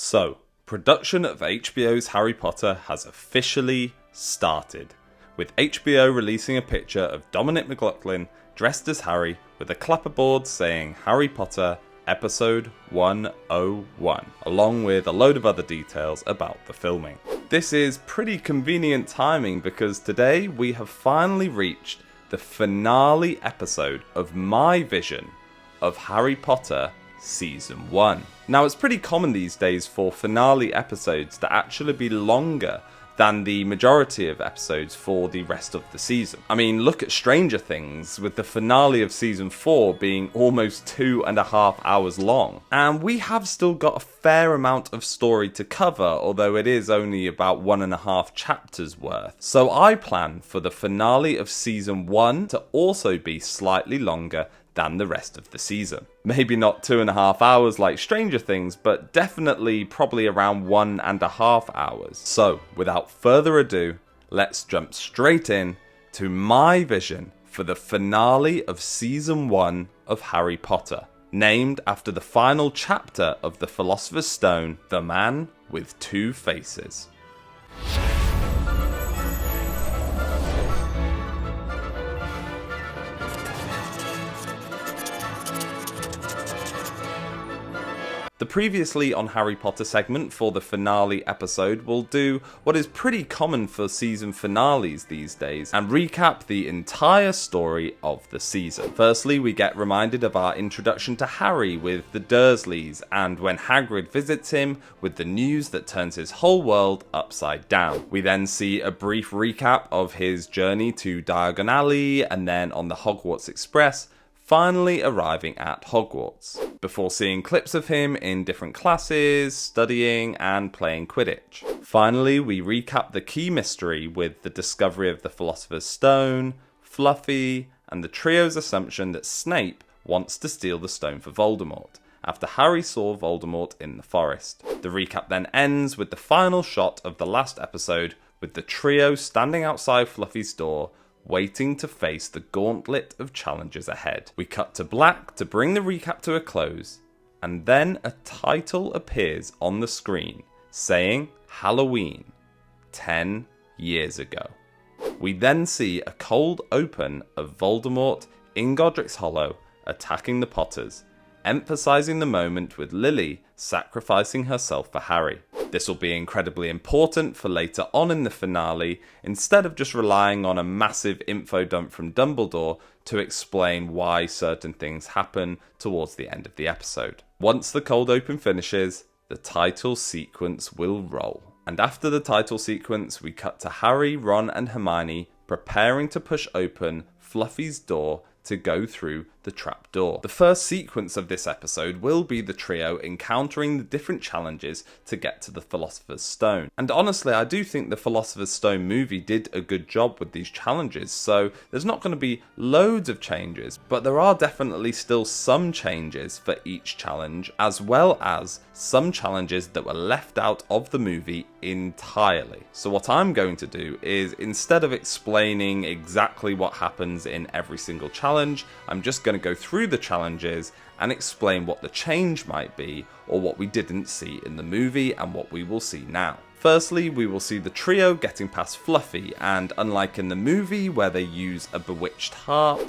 So, production of HBO's Harry Potter has officially started, with HBO releasing a picture of Dominic McLaughlin dressed as Harry with a clapperboard saying Harry Potter Episode 101, along with a load of other details about the filming. This is pretty convenient timing because today we have finally reached the finale episode of my vision of Harry Potter Season 1. Now, it's pretty common these days for finale episodes to actually be longer than the majority of episodes for the rest of the season. I mean, look at Stranger Things, with the finale of Season 4 being almost 2.5 hours long. And we have still got a fair amount of story to cover, although it is only about 1.5 chapters worth. So I plan for the finale of Season 1 to also be slightly longer than the rest of the season. Maybe not 2.5 hours like Stranger Things, but definitely probably around 1.5 hours. So, without further ado, let's jump straight in to my vision for the finale of Season 1 of Harry Potter, named after the final chapter of the Philosopher's Stone, The Man with Two Faces. The previously on Harry Potter segment for the finale episode will do what is pretty common for season finales these days and recap the entire story of the season. Firstly, we get reminded of our introduction to Harry with the Dursleys and when Hagrid visits him with the news that turns his whole world upside down. We then see a brief recap of his journey to Diagon Alley and then on the Hogwarts Express, finally arriving at Hogwarts, before seeing clips of him in different classes, studying and playing Quidditch. Finally, we recap the key mystery with the discovery of the Philosopher's Stone, Fluffy, and the trio's assumption that Snape wants to steal the stone for Voldemort, after Harry saw Voldemort in the forest. The recap then ends with the final shot of the last episode, with the trio standing outside Fluffy's door, waiting to face the gauntlet of challenges ahead. We cut to black to bring the recap to a close, and then a title appears on the screen saying Halloween 10 years ago. We then see a cold open of Voldemort in Godric's Hollow attacking the Potters, emphasizing the moment with Lily sacrificing herself for Harry. This will be incredibly important for later on in the finale, instead of just relying on a massive info dump from Dumbledore to explain why certain things happen towards the end of the episode. Once the cold open finishes, the title sequence will roll. And after the title sequence, we cut to Harry, Ron and Hermione preparing to push open Fluffy's door to go through the trapdoor. The first sequence of this episode will be the trio encountering the different challenges to get to the Philosopher's Stone. And honestly, I do think the Philosopher's Stone movie did a good job with these challenges, so there's not going to be loads of changes, but there are definitely still some changes for each challenge, as well as some challenges that were left out of the movie entirely. So what I'm going to do is, instead of explaining exactly what happens in every single challenge, I'm just going to go through the challenges and explain what the change might be, or what we didn't see in the movie and what we will see now. Firstly, we will see the trio getting past Fluffy, and unlike in the movie where they use a bewitched harp,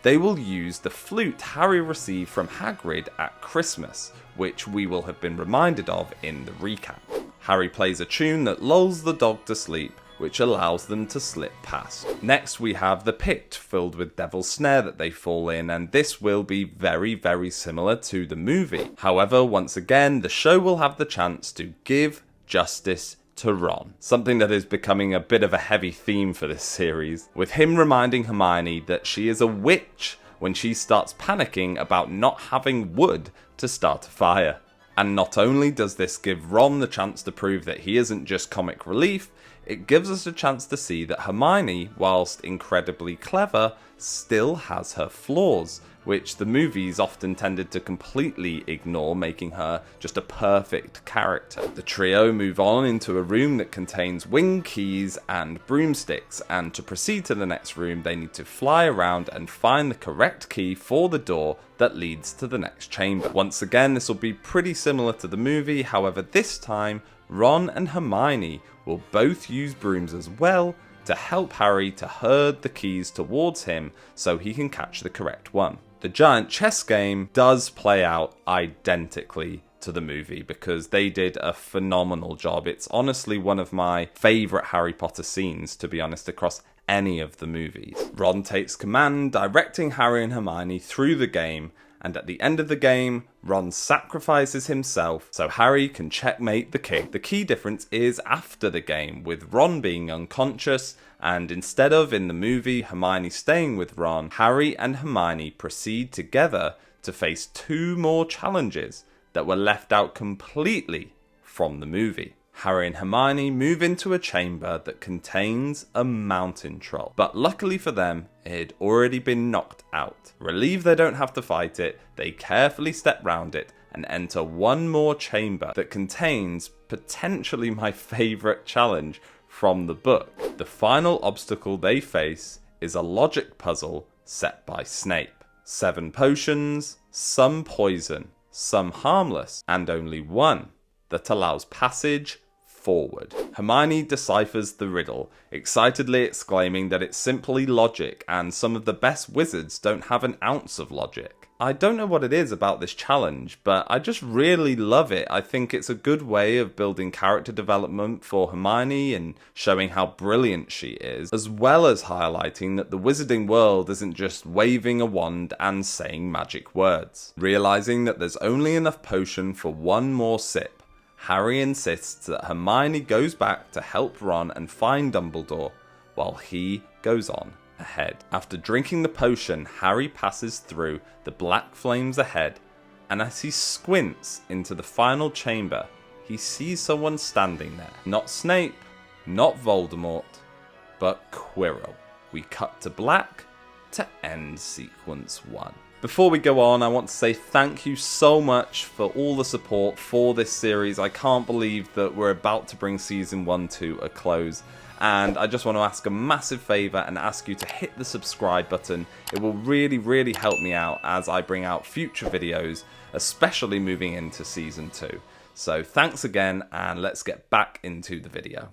they will use the flute Harry received from Hagrid at Christmas, which we will have been reminded of in the recap. Harry plays a tune that lulls the dog to sleep, which allows them to slip past. Next, we have the pit filled with Devil's Snare that they fall in, and this will be very, very similar to the movie. However, once again, the show will have the chance to give justice to Ron, something that is becoming a bit of a heavy theme for this series, with him reminding Hermione that she is a witch when she starts panicking about not having wood to start a fire. And not only does this give Ron the chance to prove that he isn't just comic relief, it gives us a chance to see that Hermione, whilst incredibly clever, still has her flaws, which the movies often tended to completely ignore, making her just a perfect character. The trio move on into a room that contains wing keys and broomsticks, and to proceed to the next room they need to fly around and find the correct key for the door that leads to the next chamber. Once again, this will be pretty similar to the movie, however this time Ron and Hermione will both use brooms as well to help Harry to herd the keys towards him so he can catch the correct one. The giant chess game does play out identically to the movie because they did a phenomenal job. It's honestly one of my favourite Harry Potter scenes, to be honest, across any of the movies. Ron takes command, directing Harry and Hermione through the game, and at the end of the game, Ron sacrifices himself so Harry can checkmate the king. The key difference is after the game, with Ron being unconscious, and instead of, in the movie, Hermione staying with Ron, Harry and Hermione proceed together to face 2 more challenges that were left out completely from the movie. Harry and Hermione move into a chamber that contains a mountain troll, but luckily for them, it had already been knocked out. Relieved they don't have to fight it, they carefully step round it and enter one more chamber that contains potentially my favourite challenge from the book. The final obstacle they face is a logic puzzle set by Snape. 7 potions, some poison, some harmless, and only one that allows passage forward. Hermione deciphers the riddle, excitedly exclaiming that it's simply logic and some of the best wizards don't have an ounce of logic. I don't know what it is about this challenge, but I just really love it. I think it's a good way of building character development for Hermione and showing how brilliant she is, as well as highlighting that the wizarding world isn't just waving a wand and saying magic words. Realizing that there's only enough potion for one more sip, Harry insists that Hermione goes back to help Ron and find Dumbledore, while he goes on ahead. After drinking the potion, Harry passes through the black flames ahead, and as he squints into the final chamber, he sees someone standing there. Not Snape, not Voldemort, but Quirrell. We cut to black to end sequence 1. Before we go on, I want to say thank you so much for all the support for this series. I can't believe that we're about to bring season 1 to a close. And I just want to ask a massive favour and ask you to hit the subscribe button. It will really help me out as I bring out future videos, especially moving into season 2. So thanks again, and let's get back into the video.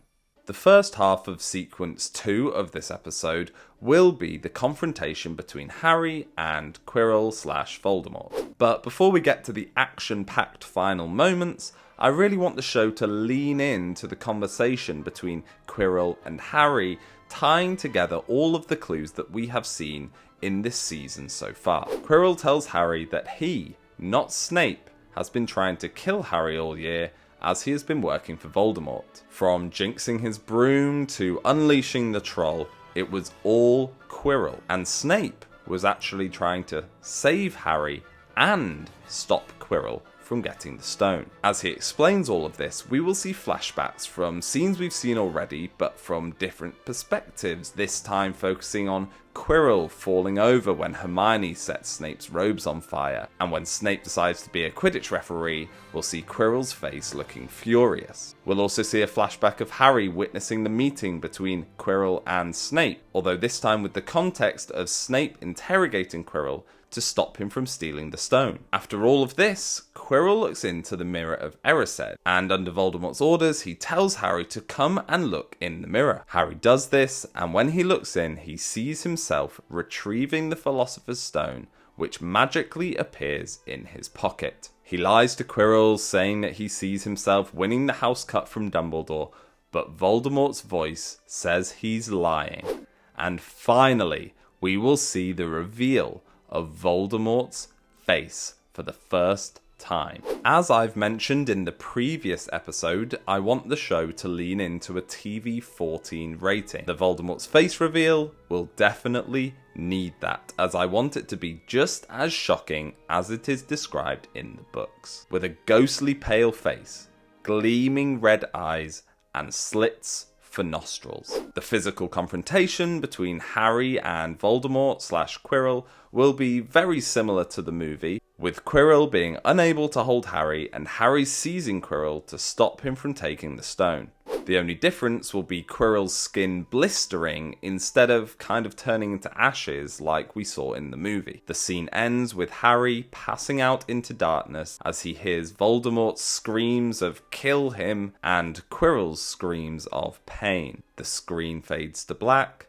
The first half of sequence 2 of this episode will be the confrontation between Harry and Quirrell/Voldemort. But before we get to the action-packed final moments, I really want the show to lean into the conversation between Quirrell and Harry, tying together all of the clues that we have seen in this season so far. Quirrell tells Harry that he, not Snape, has been trying to kill Harry all year, as he has been working for Voldemort. From jinxing his broom to unleashing the troll, it was all Quirrell, and Snape was actually trying to save Harry and stop Quirrell from getting the stone. As he explains all of this, we will see flashbacks from scenes we've seen already, but from different perspectives, this time focusing on Quirrell falling over when Hermione sets Snape's robes on fire, and when Snape decides to be a Quidditch referee, we'll see Quirrell's face looking furious. We'll also see a flashback of Harry witnessing the meeting between Quirrell and Snape, although this time with the context of Snape interrogating Quirrell to stop him from stealing the stone. After all of this, Quirrell looks into the mirror of Erised, and under Voldemort's orders, he tells Harry to come and look in the mirror. Harry does this, and when he looks in, he sees himself retrieving the Philosopher's Stone, which magically appears in his pocket. He lies to Quirrell, saying that he sees himself winning the house cut from Dumbledore, but Voldemort's voice says he's lying. And finally, we will see the reveal of Voldemort's face for the first time. As I've mentioned in the previous episode, I want the show to lean into a TV-14 rating. The Voldemort's face reveal will definitely need that, as I want it to be just as shocking as it is described in the books. With a ghostly pale face, gleaming red eyes, and slits for nostrils. The physical confrontation between Harry and Voldemort/Quirrell will be very similar to the movie, with Quirrell being unable to hold Harry and Harry seizing Quirrell to stop him from taking the stone. The only difference will be Quirrell's skin blistering instead of kind of turning into ashes like we saw in the movie. The scene ends with Harry passing out into darkness as he hears Voldemort's screams of "kill him" and Quirrell's screams of pain. The screen fades to black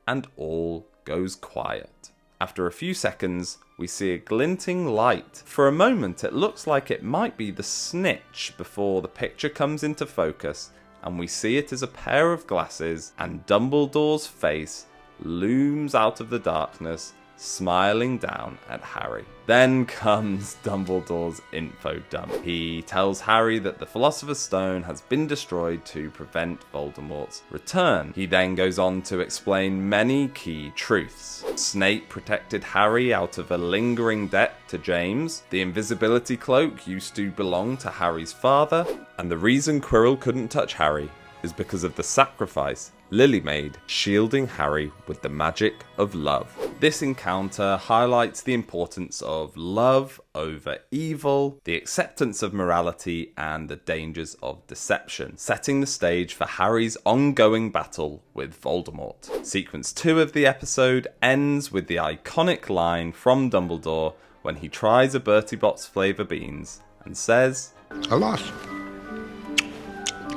and all goes quiet. After a few seconds, we see a glinting light. For a moment, it looks like it might be the snitch before the picture comes into focus, and we see it as a pair of glasses, and Dumbledore's face looms out of the darkness, smiling down at Harry. Then comes Dumbledore's info dump. He tells Harry that the Philosopher's Stone has been destroyed to prevent Voldemort's return. He then goes on to explain many key truths. Snape protected Harry out of a lingering debt to James. The invisibility cloak used to belong to Harry's father. And the reason Quirrell couldn't touch Harry is because of the sacrifice Lily made, shielding Harry with the magic of love. This encounter highlights the importance of love over evil, the acceptance of morality, and the dangers of deception, setting the stage for Harry's ongoing battle with Voldemort. Sequence 2 of the episode ends with the iconic line from Dumbledore when he tries a Bertie Bott's flavour beans and says, "Alas,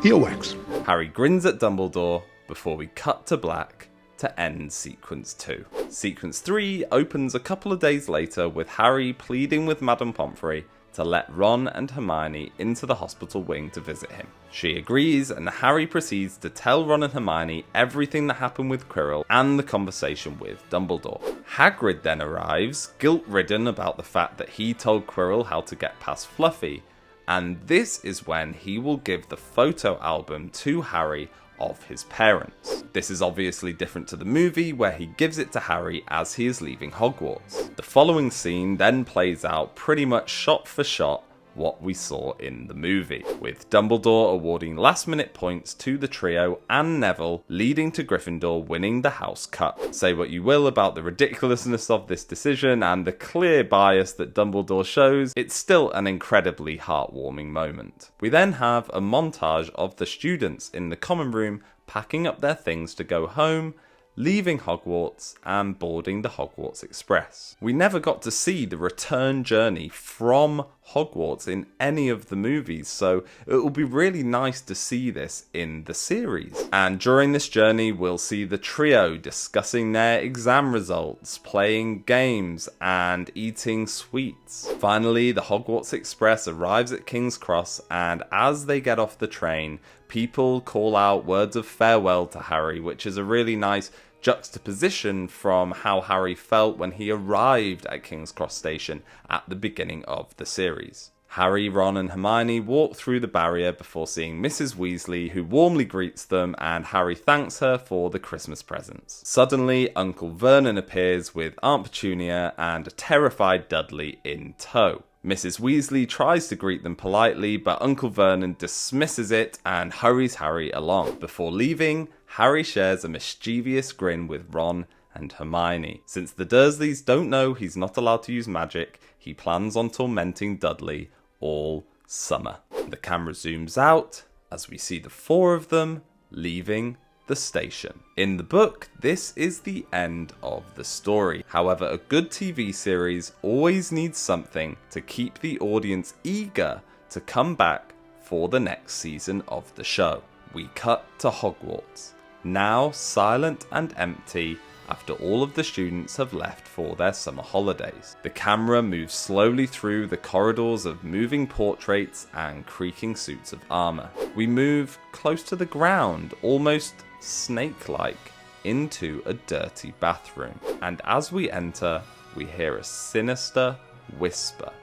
earwax." Harry grins at Dumbledore before we cut to black to end Sequence 2. Sequence 3 opens a couple of days later with Harry pleading with Madame Pomfrey to let Ron and Hermione into the hospital wing to visit him. She agrees, and Harry proceeds to tell Ron and Hermione everything that happened with Quirrell and the conversation with Dumbledore. Hagrid then arrives, guilt-ridden about the fact that he told Quirrell how to get past Fluffy, and this is when he will give the photo album to Harry of his parents. This is obviously different to the movie, where he gives it to Harry as he is leaving Hogwarts. The following scene then plays out pretty much shot for shot what we saw in the movie, with Dumbledore awarding last-minute points to the trio and Neville, leading to Gryffindor winning the House Cup. Say what you will about the ridiculousness of this decision and the clear bias that Dumbledore shows, it's still an incredibly heartwarming moment. We then have a montage of the students in the common room packing up their things to go home, leaving Hogwarts and boarding the Hogwarts Express. We never got to see the return journey from Hogwarts in any of the movies, so it will be really nice to see this in the series. And during this journey, we'll see the trio discussing their exam results, playing games, and eating sweets. Finally, the Hogwarts Express arrives at King's Cross, and as they get off the train, people call out words of farewell to Harry, which is a really nice juxtaposition from how Harry felt when he arrived at King's Cross Station at the beginning of the series. Harry, Ron and Hermione walk through the barrier before seeing Mrs. Weasley, who warmly greets them, and Harry thanks her for the Christmas presents. Suddenly, Uncle Vernon appears with Aunt Petunia and a terrified Dudley in tow. Mrs. Weasley tries to greet them politely, but Uncle Vernon dismisses it and hurries Harry along. Before leaving, Harry shares a mischievous grin with Ron and Hermione. Since the Dursleys don't know he's not allowed to use magic, he plans on tormenting Dudley all summer. The camera zooms out as we see the four of them leaving the station. In the book, this is the end of the story. However, a good TV series always needs something to keep the audience eager to come back for the next season of the show. We cut to Hogwarts, now silent and empty after all of the students have left for their summer holidays. The camera moves slowly through the corridors of moving portraits and creaking suits of armor. We move close to the ground, almost snake-like, into a dirty bathroom. And as we enter, we hear a sinister whisper,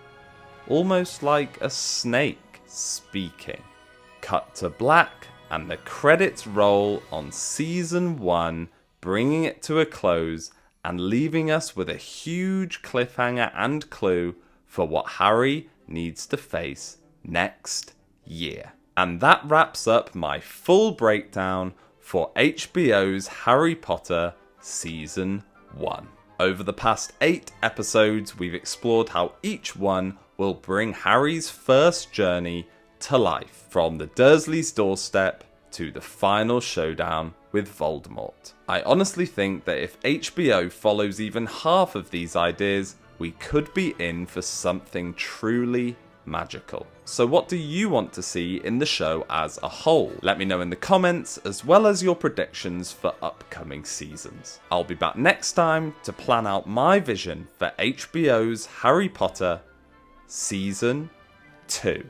almost like a snake speaking. Cut to black, and the credits roll on season 1, bringing it to a close and leaving us with a huge cliffhanger and clue for what Harry needs to face next year. And that wraps up my full breakdown for HBO's Harry Potter Season 1. Over the past 8 episodes, we've explored how each one will bring Harry's first journey to life, from the Dursleys' doorstep to the final showdown with Voldemort. I honestly think that if HBO follows even half of these ideas, we could be in for something truly magical. So what do you want to see in the show as a whole? Let me know in the comments, as well as your predictions for upcoming seasons. I'll be back next time to plan out my vision for HBO's Harry Potter Season 2.